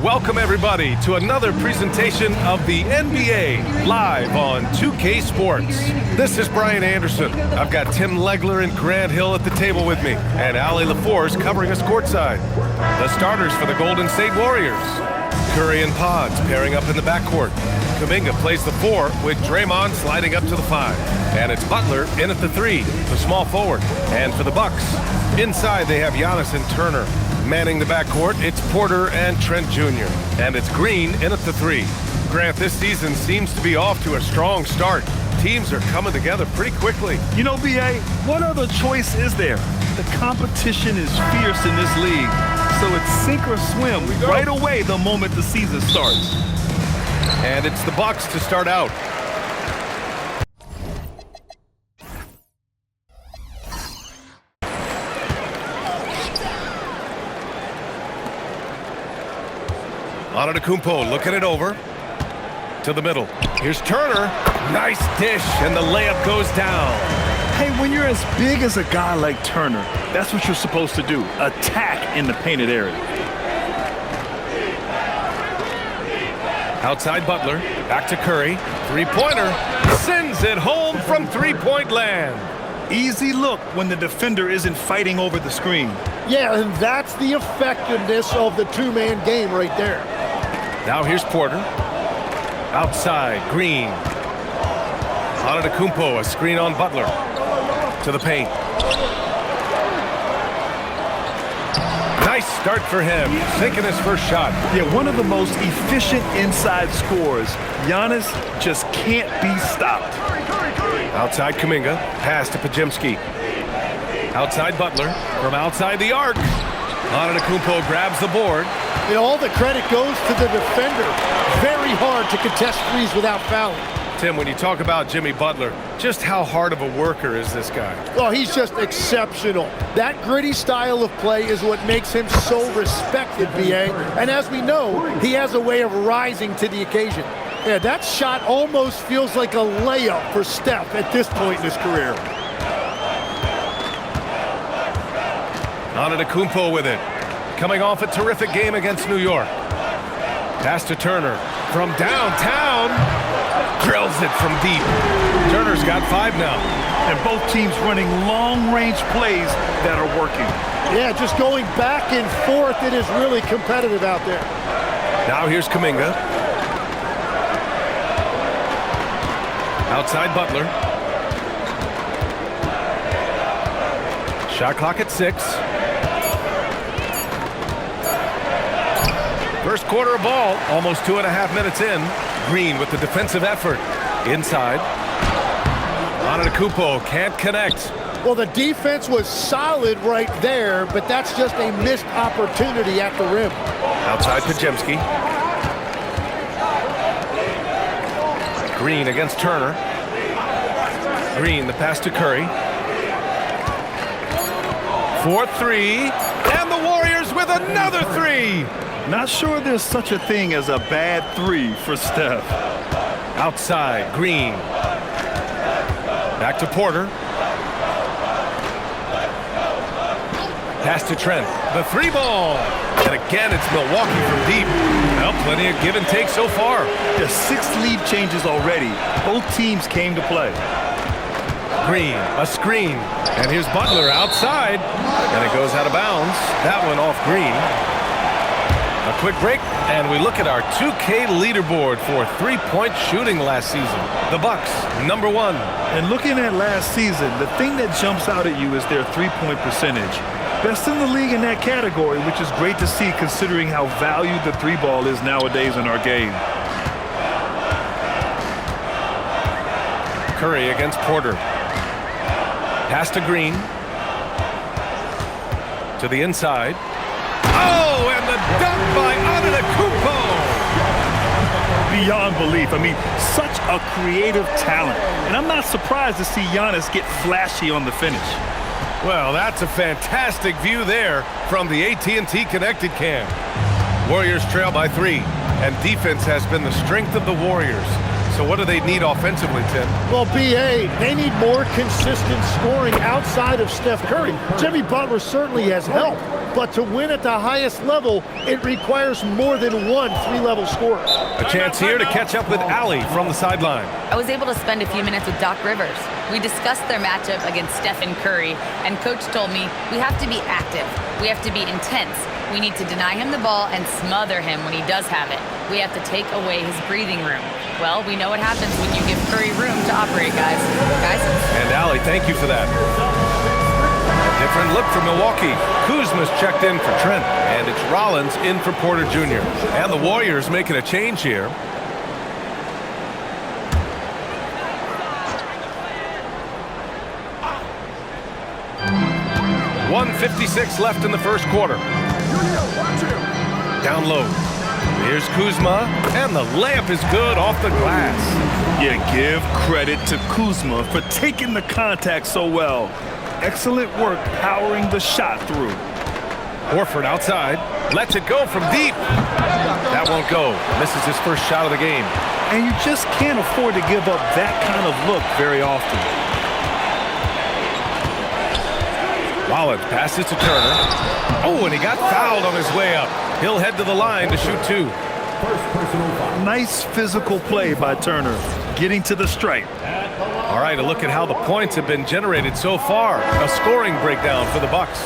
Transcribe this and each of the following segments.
Welcome everybody to another presentation of the NBA live on 2K Sports. This is Brian Anderson. I've got Tim Legler and Grant Hill at the table with me, and Allie LaForce covering us courtside. The starters for the Golden State Warriors. Curry and Pods pairing up in the backcourt. Kuminga plays the 4 with Draymond sliding up to the 5. And it's Butler in at the 3, the small forward. And for the Bucks, inside they have Giannis and Turner. Manning the backcourt, it's Porter and Trent Jr. And it's Green in at the 3. Grant, this season seems to be off to a strong start. Teams are coming together pretty quickly. You know, B.A., what other choice is there? The competition is fierce in this league. So it's sink or swim right away the moment the season starts. And it's the Bucks to start out. Antetokounmpo looking it over to the middle. Here's Turner. Nice dish, and the layup goes down. Hey, when you're as big as a guy like Turner, that's what you're supposed to do. Attack in the painted area. Outside Butler, back to Curry. Three-pointer, sends it home from three-point land. Easy look when the defender isn't fighting over the screen. Yeah, and that's the effectiveness of the two-man game right there. Now here's Porter. Outside, Green. Antetokounmpo, a screen on Butler. To the paint. Nice start for him. Taking his first shot. Yeah, one of the most efficient inside scorers. Giannis just can't be stopped. Outside Kuminga. Pass to Podziemski. Outside Butler. From outside the arc. Antetokounmpo grabs the board. And all the credit goes to the defender. Very hard to contest threes without fouling. Tim, when you talk about Jimmy Butler, just how hard of a worker is this guy? Well, he's just exceptional. That gritty style of play is what makes him so respected, B.A. And as we know, he has a way of rising to the occasion. Yeah, that shot almost feels like a layup for Steph at this point in his career. Antetokounmpo with it. Coming off a terrific game against New York. Pass to Turner. From downtown. Drills it from deep. Turner's got 5 now. And both teams running long-range plays that are working. Yeah, just going back and forth. It is really competitive out there. Now here's Kuminga. Outside Butler. Shot clock at 6. First quarter of ball, almost 2.5 minutes in. Green with the defensive effort. Inside. Antetokounmpo can't connect. Well, the defense was solid right there, but that's just a missed opportunity at the rim. Outside Podziemski. Green against Turner. Green, the pass to Curry. 4-3, and the Warriors with another 3. Not sure there's such a thing as a bad 3 for Steph. Outside, Green. Back to Porter. Pass to Trent. The 3 ball. And again, it's Milwaukee from deep. Well, plenty of give and take so far. There's 6 lead changes already. Both teams came to play. Green, a screen. And here's Butler outside. And it goes out of bounds. That one off Green. A quick break, and we look at our 2K leaderboard for three-point shooting last season. The Bucks, number 1. And looking at last season, the thing that jumps out at you is their three-point percentage. Best in the league in that category, which is great to see considering how valued the 3-ball is nowadays in our game. Curry against Porter. Pass to Green. To the inside. Oh, and the dunk by Antetokounmpo! Beyond belief. I mean, such a creative talent. And I'm not surprised to see Giannis get flashy on the finish. Well, that's a fantastic view there from the AT&T Connected Cam. Warriors trail by 3, and defense has been the strength of the Warriors. So what do they need offensively, Tim? Well, B.A., they need more consistent scoring outside of Steph Curry. Jimmy Butler certainly has helped, but to win at the highest level, it requires more than one three-level score. A chance here to catch up with Allie from the sideline. I was able to spend a few minutes with Doc Rivers. We discussed their matchup against Stephen Curry, and Coach told me we have to be active. We have to be intense. We need to deny him the ball and smother him when he does have it. We have to take away his breathing room. Well, we know what happens when you give Curry room to operate, guys. And Allie, thank you for that. Different look for Milwaukee. Kuzma's checked in for Trent, and it's Rollins in for Porter Jr. And the Warriors making a change here. .156 left in the first quarter. Down low. Here's Kuzma, and the layup is good off the glass. Yeah, give credit to Kuzma for taking the contact so well. Excellent work powering the shot through. Horford outside, lets it go from deep. That won't go. Misses his first shot of the game. And you just can't afford to give up that kind of look very often. Rollins passes to Turner. Oh, and he got fouled on his way up. He'll head to the line to shoot two. Nice physical play by Turner, getting to the stripe. All right, a look at how the points have been generated so far. A scoring breakdown for the Bucks.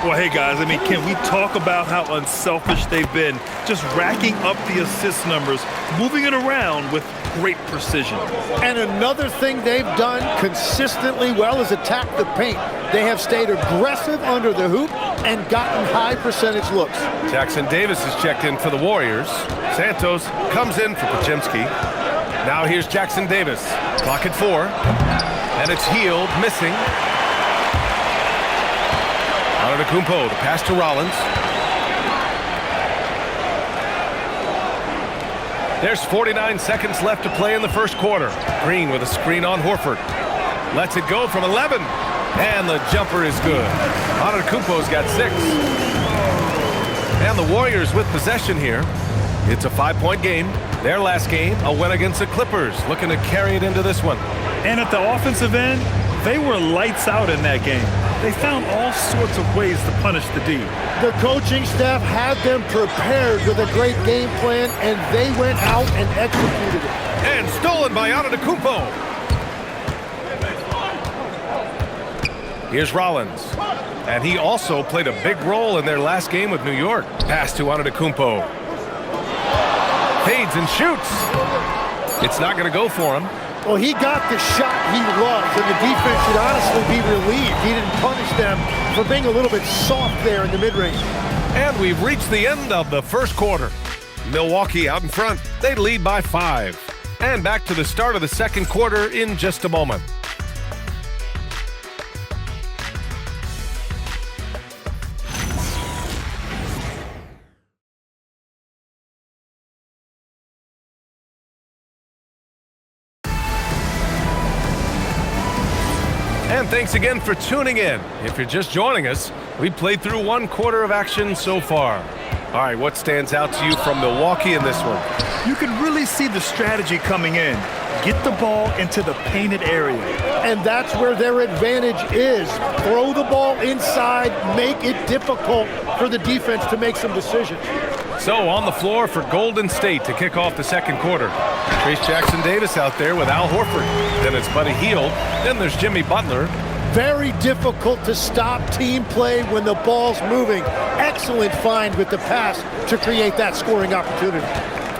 Well, hey, guys, I mean, can we talk about how unselfish they've been? Just racking up the assist numbers, moving it around with great precision. And another thing they've done consistently well is attack the paint. They have stayed aggressive under the hoop and gotten high percentage looks. Jackson Davis is checked in for the Warriors. Santos comes in for Podziemski. Now here's Jackson Davis. Clock at 4. And it's Hield missing. Antetokounmpo, the pass to Rollins. There's 49 seconds left to play in the first quarter. Green with a screen on Horford. Lets it go from 11. And the jumper is good. Antetokounmpo's got 6. And the Warriors with possession here. It's a 5-point game. Their last game, a win against the Clippers. Looking to carry it into this one. And at the offensive end, they were lights out in that game. They found all sorts of ways to punish the D. The coaching staff had them prepared with a great game plan, and they went out and executed it. And stolen by Antetokounmpo. Here's Rollins. And he also played a big role in their last game with New York. Pass to Antetokounmpo. Fades and shoots. It's not going to go for him. Well, he got the shot he loves, and the defense should honestly be relieved. He didn't punish them for being a little bit soft there in the mid-range. And we've reached the end of the first quarter. Milwaukee out in front. They lead by 5. And back to the start of the second quarter in just a moment. And thanks again for tuning in. If you're just joining us, we played through one quarter of action so far. All right, what stands out to you from Milwaukee in this one? You can really see the strategy coming in. Get the ball into the painted area. And that's where their advantage is. Throw the ball inside, make it difficult for the defense to make some decisions. So on the floor for Golden State to kick off the second quarter. Trace Jackson Davis out there with Al Horford. Then it's Buddy Hield. Then there's Jimmy Butler. Very difficult to stop team play when the ball's moving. Excellent find with the pass to create that scoring opportunity.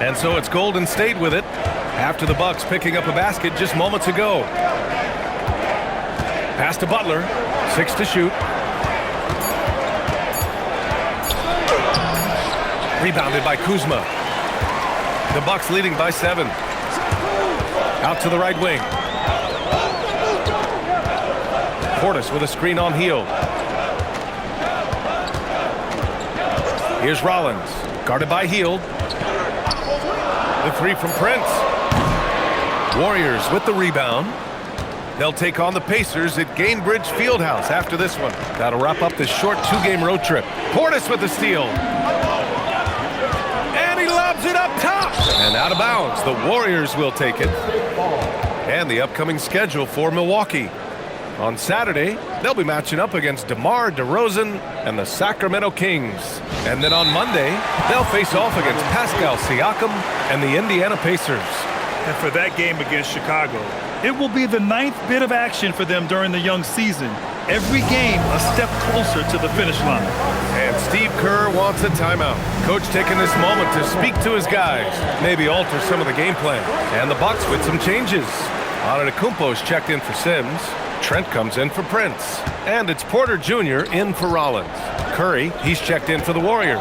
And so it's Golden State with it after the Bucks picking up a basket just moments ago. Pass to Butler. 6 to shoot. Rebounded by Kuzma. The Bucks leading by 7. Out to the right wing. Portis with a screen on Hield. Here's Rollins. Guarded by Hield. The 3 from Prince. Warriors with the rebound. They'll take on the Pacers at Gainbridge Fieldhouse after this one. That'll wrap up this short 2-game road trip. Portis with the steal. It up top and out of bounds. The Warriors will take it. And the upcoming schedule for Milwaukee. On Saturday, they'll be matching up against DeMar DeRozan and the Sacramento Kings. And then on Monday, they'll face off against Pascal Siakam and the Indiana Pacers. And for that game against Chicago, it will be the 9th bit of action for them during the young season. Every game a step closer to the finish line. And Steve Kerr wants a timeout. Coach taking this moment to speak to his guys, maybe alter some of the game plan. And the Bucks with some changes. Antetokounmpo's checked in for Sims. Trent comes in for Prince. And it's Porter Jr. in for Rollins. Curry, he's checked in for the Warriors.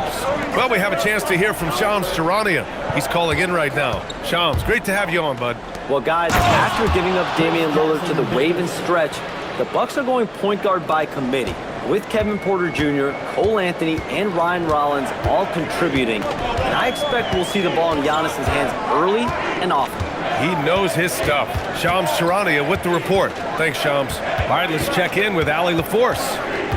Well, we have a chance to hear from Shams Charania. He's calling in right now. Shams, great to have you on, bud. Well, guys, after giving up Damian Lillard to the wave and stretch, the Bucks are going point guard by committee, with Kevin Porter Jr., Cole Anthony, and Ryan Rollins all contributing. And I expect we'll see the ball in Giannis' hands early and often. He knows his stuff. Shams Charania with the report. Thanks, Shams. All right, let's check in with Allie LaForce.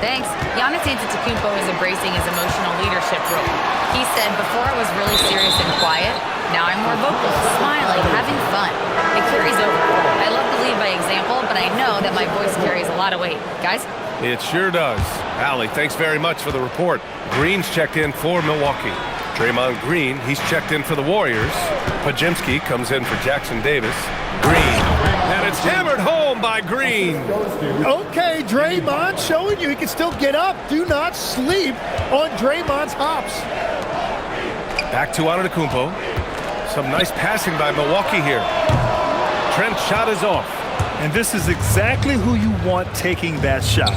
Thanks. Giannis Antetokounmpo is embracing his emotional leadership role. He said, before I was really serious and quiet, now I'm more vocal, smiling, having fun. It carries over. I love to lead by example, but I know that my voice carries a lot of weight. Guys? It sure does. Allie, thanks very much for the report. Green's checked in for Milwaukee. Draymond Green, he's checked in for the Warriors. Podziemski comes in for Jackson Davis. Green. And it's hammered home by Green. Okay, Draymond showing you he can still get up. Do not sleep on Draymond's hops. Back to Antetokounmpo. Some nice passing by Milwaukee here. Trent's shot is off. And this is exactly who you want taking that shot.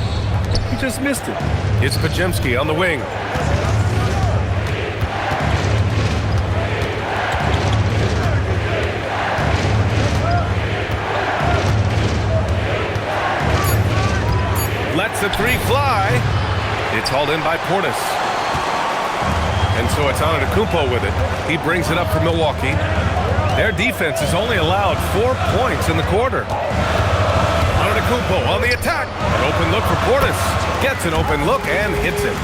He just missed it. It's Podziemski on the wing. Lets the three fly. It's hauled in by Portis. And so it's Antetokounmpo with it. He brings it up for Milwaukee. Their defense has only allowed 4 points in the quarter. Antetokounmpo on the attack. An open look for Portis. Gets an open look and hits it.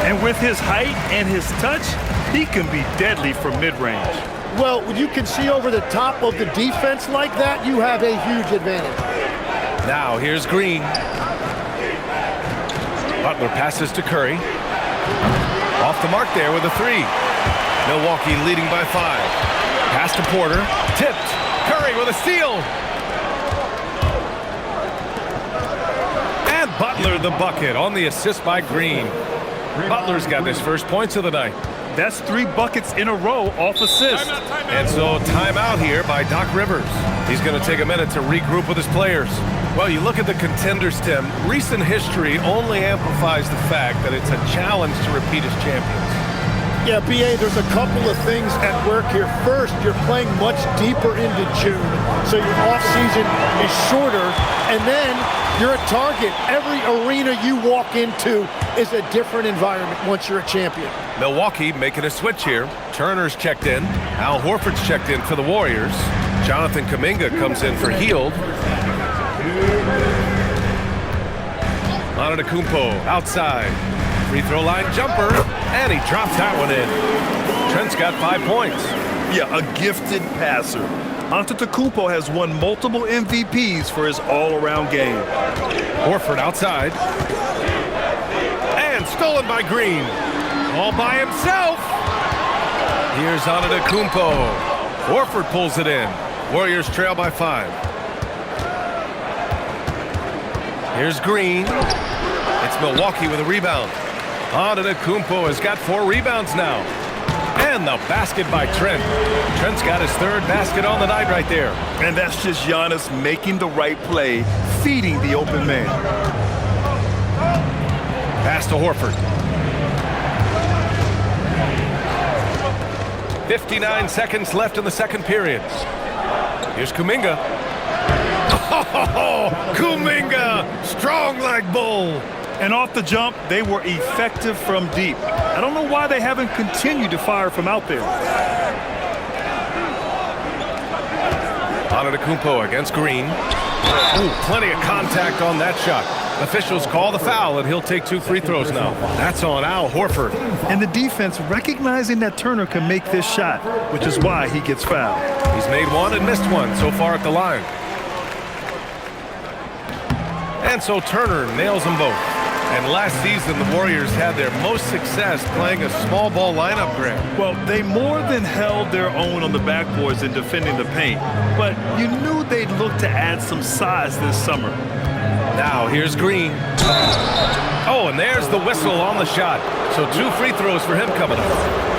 And with his height and his touch, he can be deadly from mid-range. Well, when you can see over the top of the defense like that, you have a huge advantage. Now here's Green. Butler passes to Curry. Off the mark there with a three. Milwaukee leading by 5. Pass to Porter. Tipped. Curry with a steal. And Butler the bucket on the assist by Green. Butler's got his first points of the night. That's 3 buckets in a row off assist. And so timeout here by Doc Rivers. He's going to take a minute to regroup with his players. Well, you look at the contenders, Tim. Recent history only amplifies the fact that it's a challenge to repeat as champions. Yeah, B.A., there's a couple of things at work here. First, you're playing much deeper into June, so your offseason is shorter, and then you're a target. Every arena you walk into is a different environment once you're a champion. Milwaukee making a switch here. Turner's checked in. Al Horford's checked in for the Warriors. Jonathan Kuminga comes in for Hield. Antetokounmpo outside. Free throw line jumper, and he drops that one in. Trent's got 5 points. Yeah, a gifted passer. Antetokounmpo has won multiple MVPs for his all-around game. Horford outside. And stolen by Green. All by himself. Here's Antetokounmpo. Horford pulls it in. Warriors trail by 5. Here's Green. It's Milwaukee with a rebound. Antetokounmpo has got 4 rebounds now. And the basket by Trent. Trent's got his 3rd basket on the night right there. And that's just Giannis making the right play, feeding the open man. Pass to Horford. 59 seconds left in the second period. Here's Kuminga. Oh, Kuminga! Strong like bull. And off the jump, they were effective from deep. I don't know why they haven't continued to fire from out there. Antetokounmpo against Green. Ooh, plenty of contact on that shot. Officials call the foul, and he'll take 2 free throws now. That's on Al Horford. And the defense recognizing that Turner can make this shot, which is why he gets fouled. He's made 1 and missed 1 so far at the line. And so Turner nails them both. And last season, the Warriors had their most success playing a small ball lineup, Grant. Well, they more than held their own on the backboards in defending the paint, but you knew they'd look to add some size this summer. Now here's Green. Oh, and there's the whistle on the shot. So 2 free throws for him coming up.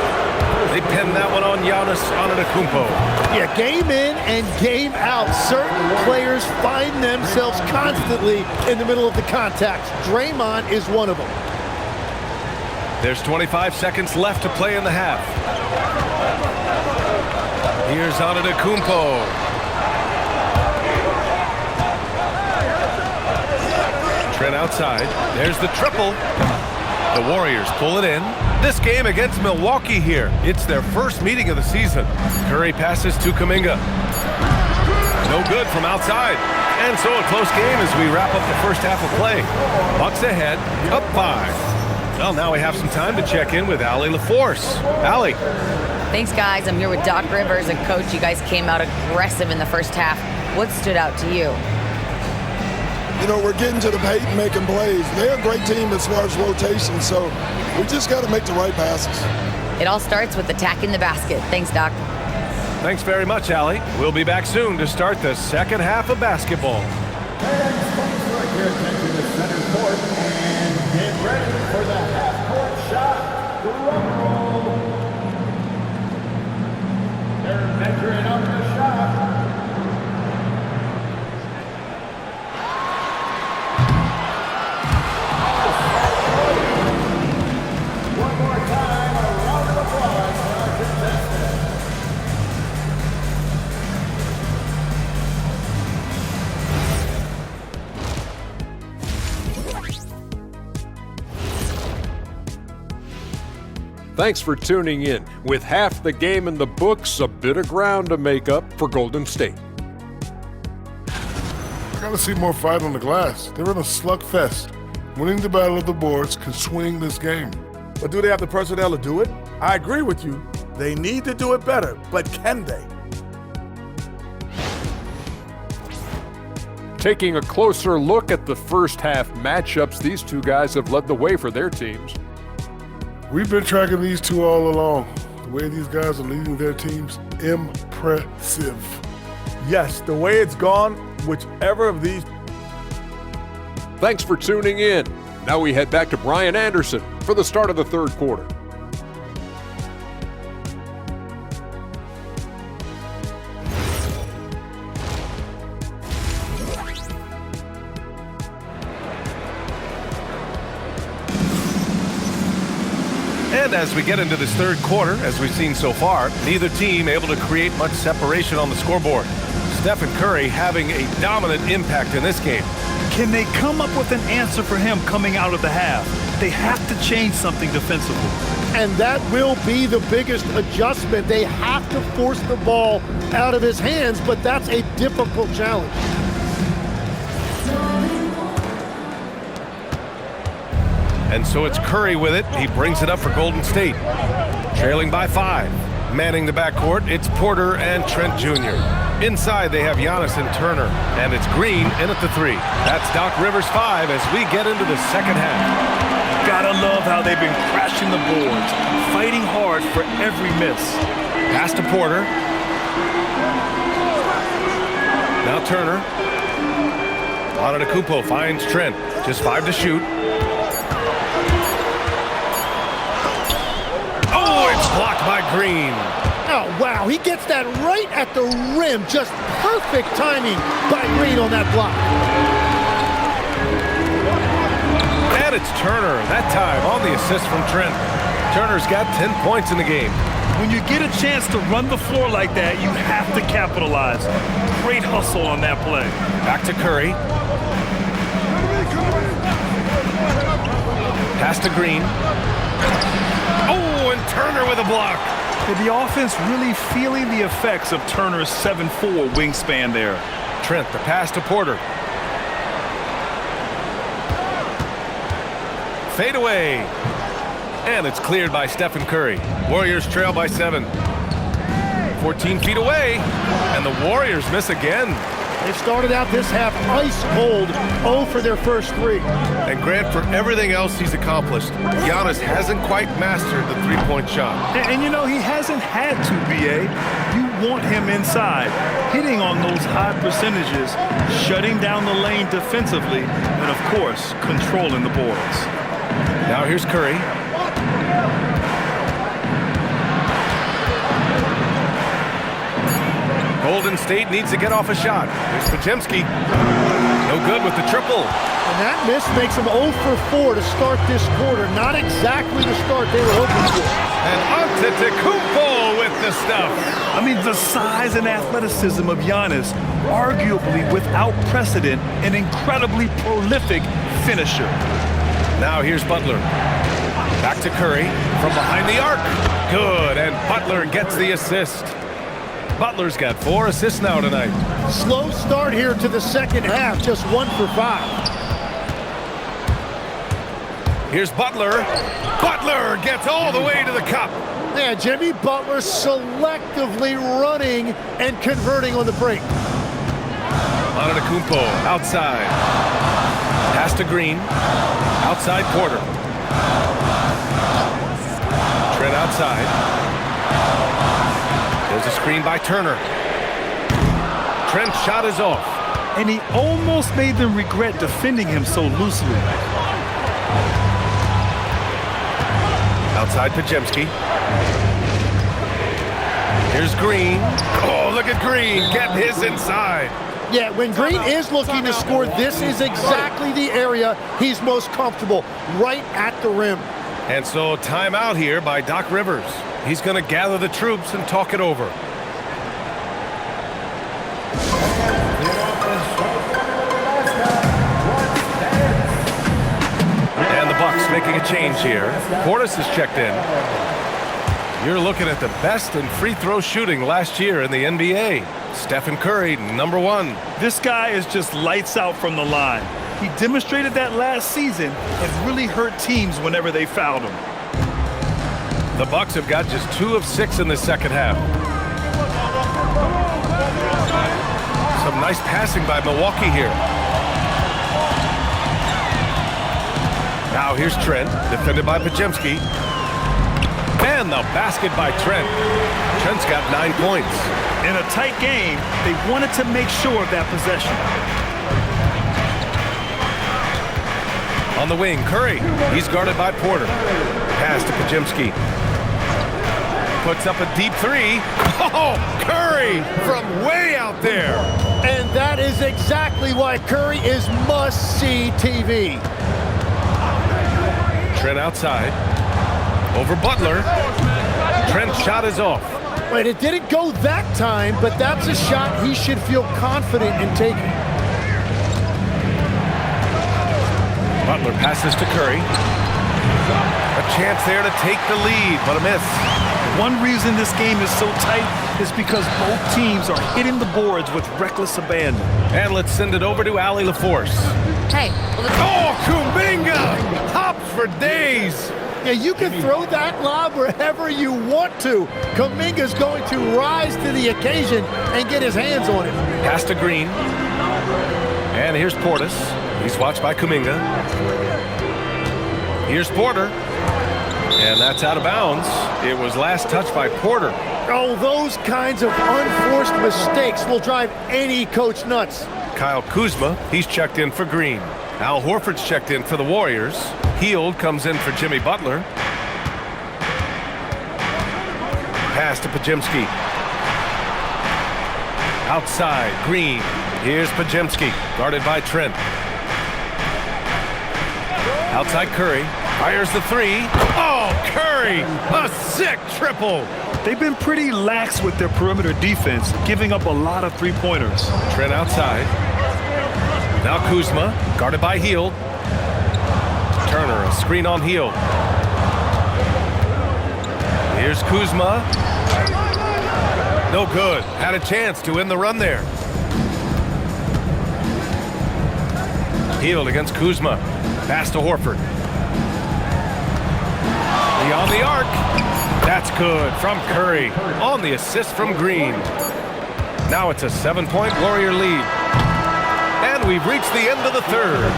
They pinned that one on Giannis Antetokounmpo. Yeah, game in and game out. Certain players find themselves constantly in the middle of the contacts. Draymond is one of them. There's 25 seconds left to play in the half. Here's Antetokounmpo. Trent outside. There's the triple. The Warriors pull it in. This game against Milwaukee here. It's their first meeting of the season. Curry passes to Kuminga. No good from outside. And so a close game as we wrap up the first half of play. Bucks ahead, up 5. Well, now we have some time to check in with Allie LaForce. Allie. Thanks, guys. I'm here with Doc Rivers and Coach. You guys came out aggressive in the first half. What stood out to you? You know, we're getting to the paint and making plays. They're a great team as far as rotation, so we just got to make the right passes. It all starts with attacking the basket. Thanks, Doc. Thanks very much, Allie. We'll be back soon to start the second half of basketball. And folks, right here, attention to center court, and get ready for the half-court shot. Drum roll. They're measuring up the shot. One more time, a round of applause for our contestants. Thanks for tuning in. With half the game in the books, a bit of ground to make up for Golden State. Gotta see more fight on the glass. They're in a slugfest. Winning the battle of the boards can swing this game. But do they have the personnel to do it? I agree with you. They need to do it better, but can they? Taking a closer look at the first half matchups, these two guys have led the way for their teams. We've been tracking these two all along. The way these guys are leading their teams, impressive. Yes, the way it's gone, whichever of these. Thanks for tuning in. Now we head back to Brian Anderson for the start of the third quarter. And as we get into this third quarter, as we've seen so far, neither team able to create much separation on the scoreboard. Stephen Curry having a dominant impact in this game. Can they come up with an answer for him coming out of the half? They have to change something defensively. And that will be the biggest adjustment. They have to force the ball out of his hands, but that's a difficult challenge. And so it's Curry with it. He brings it up for Golden State. Trailing by 5. Manning the backcourt, it's Porter and Trent Jr. Inside, they have Giannis and Turner. And it's Green in at the 3. That's Doc Rivers 5 as we get into the second half. Gotta love how they've been crashing the boards, fighting hard for every miss. Pass to Porter. Now Turner. Antetokounmpo finds Trent. Just 5 to shoot. Oh, it's blocked by Green. Oh, wow. He gets that right at the rim. Just perfect timing by Green on that block. And it's Turner, that time on the assist from Trent. Turner's got 10 points in the game. When you get a chance to run the floor like that, you have to capitalize. Great hustle on that play. Back to Curry. Pass to Green. Oh, and Turner with a block. The offense really feeling the effects of Turner's 7'4" wingspan there. Trent, the pass to Porter. Fade away. And it's cleared by Stephen Curry. Warriors trail by 7. 14 feet away. And the Warriors miss again. They started out this half ice cold, 0 for their first 3. And Grant, for everything else he's accomplished, Giannis hasn't quite mastered the three-point shot. And you know, he hasn't had to, B.A. You want him inside, hitting on those high percentages, shutting down the lane defensively, and of course, controlling the boards. Now here's Curry. Golden State needs to get off a shot. Here's Podziemski. No good with the triple. And that miss makes them 0 for 4 to start this quarter. Not exactly the start they were hoping for. And Antetokounmpo with the stuff. I mean, the size and athleticism of Giannis, arguably without precedent, an incredibly prolific finisher. Now here's Butler. Back to Curry from behind the arc. Good, and Butler gets the assist. Butler's got 4 assists now tonight. Slow start here to the second half, just 1 for 5. Here's Butler. Butler gets all the way to the cup. Yeah, Jimmy Butler selectively running and converting on the break. Antetokounmpo outside. Pass to Green. Outside Porter. Trent outside. There's a screen by Turner. Trent's shot is off. And he almost made them regret defending him so loosely. Outside Podziemski. Here's Green. Oh, look at Green getting his inside. Yeah, when Green is looking to score, this is exactly the area he's most comfortable, right at the rim. And so timeout here by Doc Rivers. He's going to gather the troops and talk it over. And the Bucks making a change here. Portis is checked in. You're looking at the best in free throw shooting last year in the NBA. Stephen Curry, number 1. This guy is just lights out from the line. He demonstrated that last season and really hurt teams whenever they fouled him. The Bucks have got just 2 of 6 in the second half. Some nice passing by Milwaukee here. Now here's Trent, defended by Podziemski. And the basket by Trent. Trent's got 9 points. In a tight game, they wanted to make sure of that possession. On the wing, Curry. He's guarded by Porter. Pass to Podziemski. Puts up a deep 3. Oh, Curry from way out there. And that is exactly why Curry is must-see TV. Trent outside. Over Butler. Trent's shot is off. Wait, it didn't go that time, but that's a shot he should feel confident in taking. Butler passes to Curry. A chance there to take the lead, but a miss. One reason this game is so tight is because both teams are hitting the boards with reckless abandon. And let's send it over to Allie LaForce. Hey, oh, Kuminga! Hops for days. Yeah, you can throw that lob wherever you want to. Kuminga's going to rise to the occasion and get his hands on it. Pass to Green. And here's Portis. He's watched by Kuminga. Here's Porter. And that's out of bounds. It was last touched by Porter. Oh, those kinds of unforced mistakes will drive any coach nuts. Kyle Kuzma, he's checked in for Green. Al Horford's checked in for the Warriors. Hield comes in for Jimmy Butler. Pass to Podziemski. Outside, Green. Here's Podziemski, guarded by Trent. Outside Curry. Fires the 3. Oh, Curry! A sick triple! They've been pretty lax with their perimeter defense, giving up a lot of three-pointers. Trent outside. Now Kuzma, guarded by Hield. Turner, a screen on Hield. Here's Kuzma. No good. Had a chance to end the run there. Hield against Kuzma. Pass to Horford. Beyond the arc. That's good from Curry on the assist from Green. Now it's a 7-point Warrior lead. we've reached the end of the third.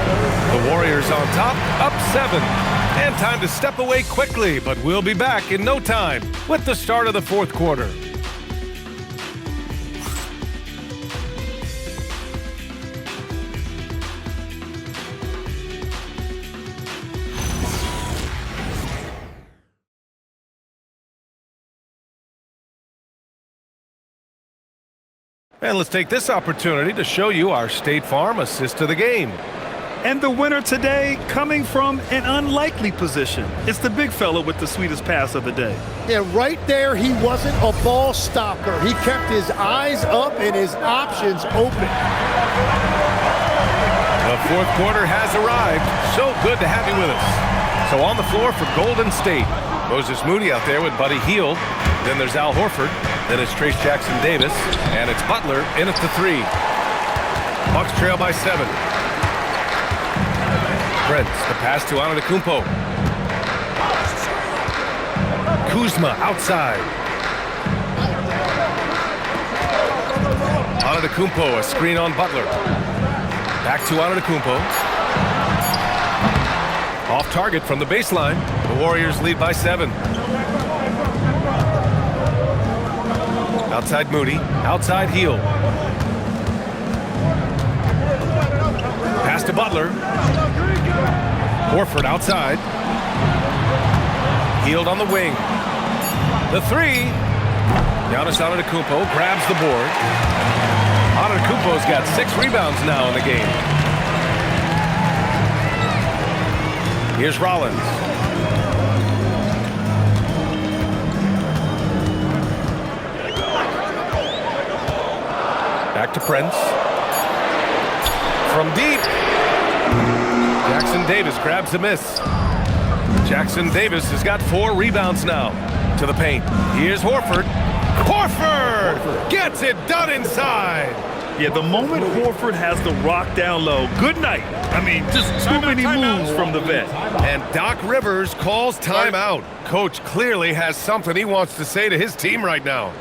The Warriors on top, up 7. And time to step away quickly, but we'll be back in no time with the start of the fourth quarter. And let's take this opportunity to show you our State Farm assist to the game. And the winner today coming from an unlikely position. It's the big fella with the sweetest pass of the day. Yeah, right there, he wasn't a ball stopper. He kept his eyes up and his options open. The fourth quarter has arrived. So good to have you with us. So on the floor for Golden State, Moses Moody out there with Buddy Hield. Then there's Al Horford. Then it's Trace Jackson Davis. And it's Butler in at the 3. Bucks trail by 7. Prince, the pass to Antetokounmpo. Kuzma outside. Antetokounmpo, a screen on Butler. Back to Antetokounmpo. Off target from the baseline. The Warriors lead by 7. Outside Moody. Outside Hield. Pass to Butler. Horford outside. Hield on the wing. The 3. Giannis Antetokounmpo grabs the board. Antetokounmpo's got 6 rebounds now in the game. Here's Rollins. Back to Prince. From deep. Jackson Davis grabs a miss. Jackson Davis has got 4 rebounds now. To the paint. Here's Horford. Horford gets it done inside. Yeah, the moment Horford has the rock down low, good night. I mean, just too many moves from the vet. And Doc Rivers calls timeout. Coach clearly has something he wants to say to his team right now.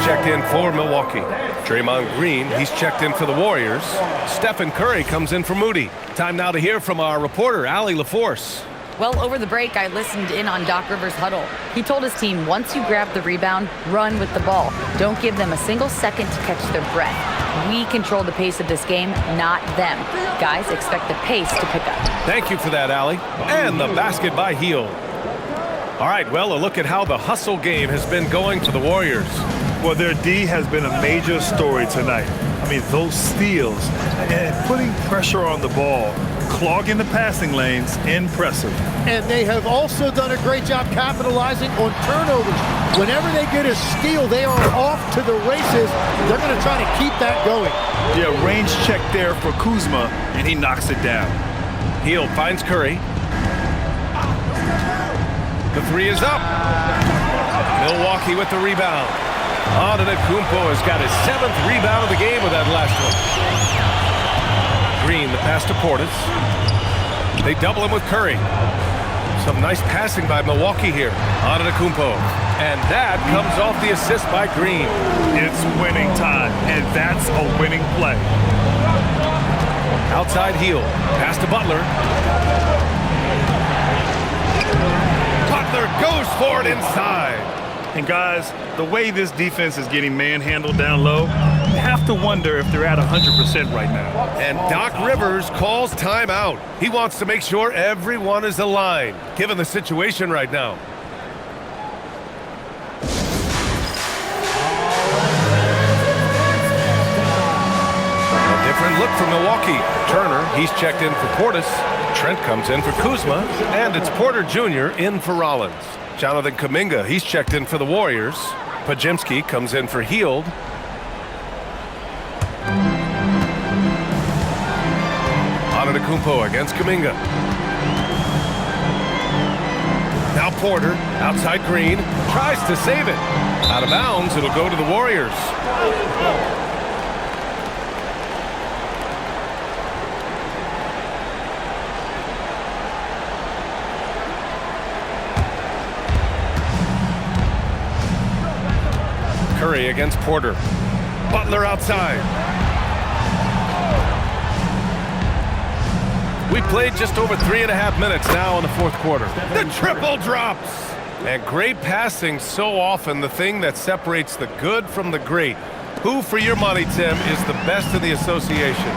Checked in for Milwaukee. Draymond Green, he's checked in for the Warriors. Stephen Curry comes in for Moody. Time now to hear from our reporter, Allie LaForce. Well, over the break, I listened in on Doc Rivers' huddle. He told his team, once you grab the rebound, run with the ball. Don't give them a single second to catch their breath. We control the pace of this game, not them. Guys, expect the pace to pick up. Thank you for that, Allie. And the basket by Hield. All right, well, a look at how the hustle game has been going for the Warriors. Well, their D has been a major story tonight. I mean, those steals and putting pressure on the ball, clogging the passing lanes, impressive. And they have also done a great job capitalizing on turnovers. Whenever they get a steal, they are off to the races. They're going to try to keep that going. Yeah, range check there for Kuzma, and he knocks it down. Hield finds Curry. The 3 is up. Milwaukee with the rebound. Antetokounmpo has got his 7th rebound of the game with that last one. Green, the pass to Portis. They double him with Curry. Some nice passing by Milwaukee here. Antetokounmpo. And that comes off the assist by Green. It's winning time, and that's a winning play. Outside Hield. Pass to Butler. Butler goes for it inside. And guys, the way this defense is getting manhandled down low, you have to wonder if they're at 100% right now. And Doc Rivers calls timeout. He wants to make sure everyone is aligned, given the situation right now. A different look for Milwaukee. Turner, he's checked in for Portis. Trent comes in for Kuzma. And it's Porter Jr. in for Rollins. Jonathan Kuminga, he's checked in for the Warriors. Podziemski comes in for Hield. Antetokounmpo against Kuminga. Now Porter, outside Green, tries to save it. Out of bounds, it'll go to the Warriors. Curry against Porter. Butler outside. We played just over 3.5 minutes now in the fourth quarter. The triple drops. And great passing, so often the thing that separates the good from the great. Who, for your money, Tim, is the best in the association?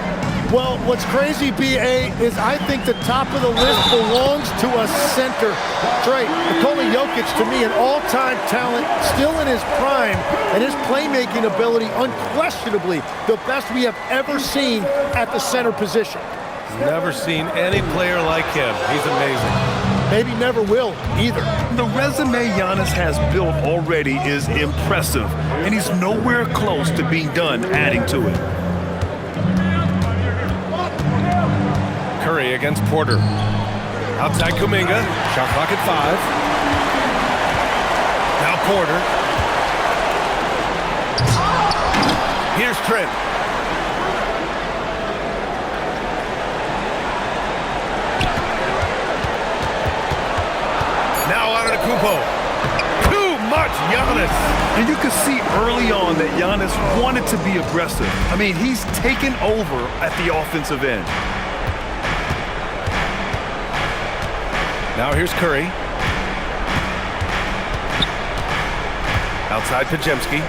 Well, what's crazy, B.A., is I think the top of the list belongs to a center. Trey, Nikola Jokic, to me, an all-time talent, still in his prime, and his playmaking ability, unquestionably, the best we have ever seen at the center position. Never seen any player like him. He's amazing. Maybe never will either. The resume Giannis has built already is impressive, and he's nowhere close to being done adding to it. Curry against Porter. Outside Kuminga. Shot clock at 5. Now Porter. Here's Trent. Now Antetokounmpo. Too much Giannis. And you could see early on that Giannis wanted to be aggressive. I mean, he's taken over at the offensive end. Now here's Curry. Outside Podziemski.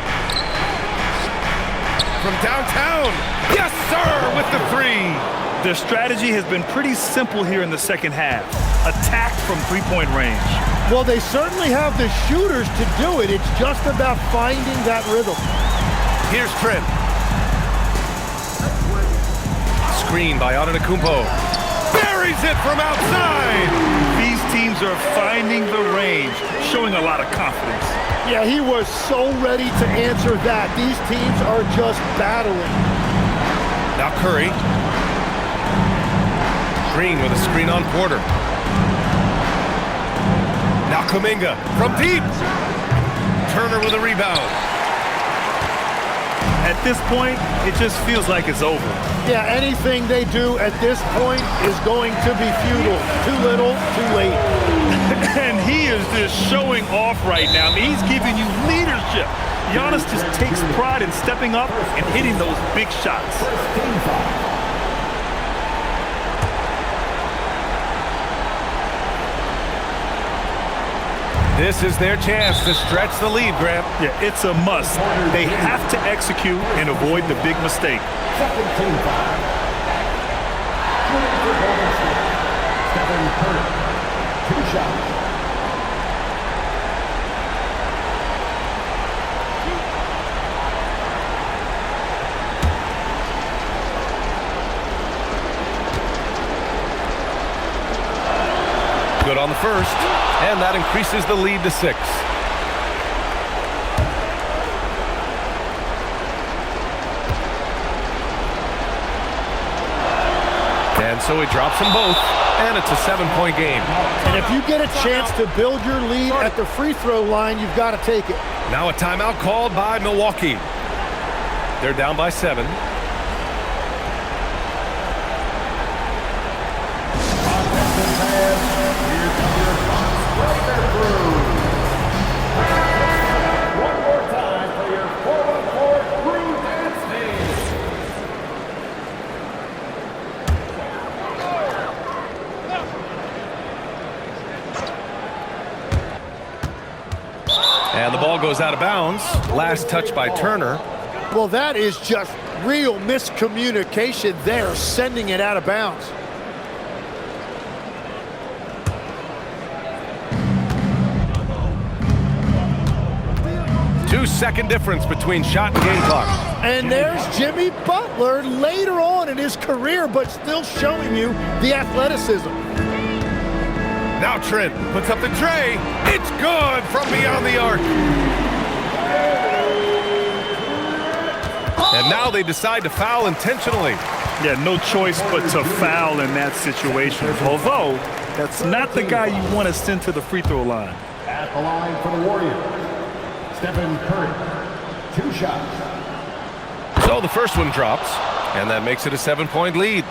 From downtown. Yes, sir, with the 3. Their strategy has been pretty simple here in the second half. Attack from three-point range. Well, they certainly have the shooters to do it. It's just about finding that rhythm. Here's Trent. Screen by Antetokounmpo. Buries it from outside. These teams are finding the range, showing a lot of confidence. Yeah, he was so ready to answer that. These teams are just battling. Now Curry. Green with a screen on Porter. Now Kuminga from deep. Turner with a rebound. At this point, it just feels like it's over. Yeah, anything they do at this point is going to be futile. Too little, too late. And he is just showing off right now. I mean, he's giving you leadership. Giannis just takes pride in stepping up and hitting those big shots. This is their chance to stretch the lead, Grant. Yeah, it's a must. They have to execute and avoid the big mistake. Second team foul. Stephen Curry. 2 shots. Good on the first, and that increases the lead to 6. And so he drops them both, and it's a 7-point game. And if you get a chance to build your lead at the free throw line, you've got to take it. Now a timeout called by Milwaukee. They're down by 7. One more time for your 4-on-4 crew dance team. And the ball goes out of bounds. Last touch by Turner. Well, that is just real miscommunication there, sending it out of bounds. Two-second difference between shot and game clock. And there's Jimmy Butler later on in his career, but still showing you the athleticism. Now Trent puts up the tray. It's good from beyond the arc. And now they decide to foul intentionally. Yeah, no choice but to foul in that situation. Although, that's not the guy you want to send to the free throw line. At the line for the Warriors, Stephen Curry. 2 shots. So the first one drops, and that makes it a 7-point lead.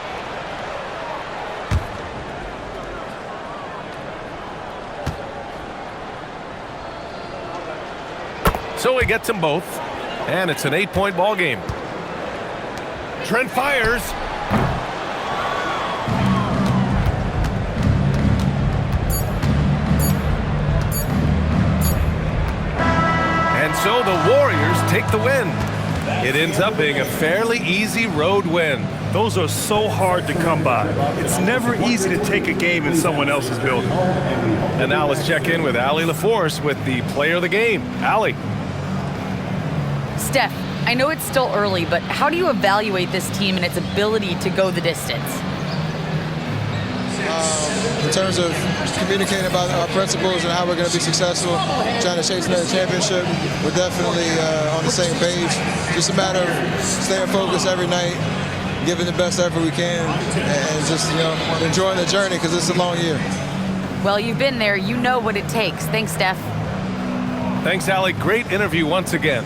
So he gets them both. And it's an 8-point ball game. Trent fires. And so the Warriors take the win. It ends up being a fairly easy road win. Those are so hard to come by. It's never easy to take a game in someone else's building. And now let's check in with Allie LaForce with the player of the game. Allie. Steph, I know it's still early, but how do you evaluate this team and its ability to go the distance? In terms of communicating about our principles and how we're going to be successful, trying to chase another championship, we're definitely on the same page. Just a matter of staying focused every night, giving the best effort we can, and just enjoying the journey because it's a long year. Well, you've been there. You know what it takes. Thanks, Steph. Thanks, Allie. Great interview once again.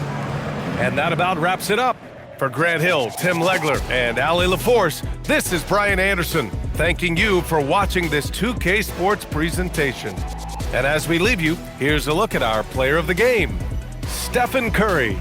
And that about wraps it up. For Grant Hill, Tim Legler, and Allie LaForce, this is Brian Anderson, thanking you for watching this 2K Sports presentation. And as we leave you, here's a look at our player of the game, Stephen Curry.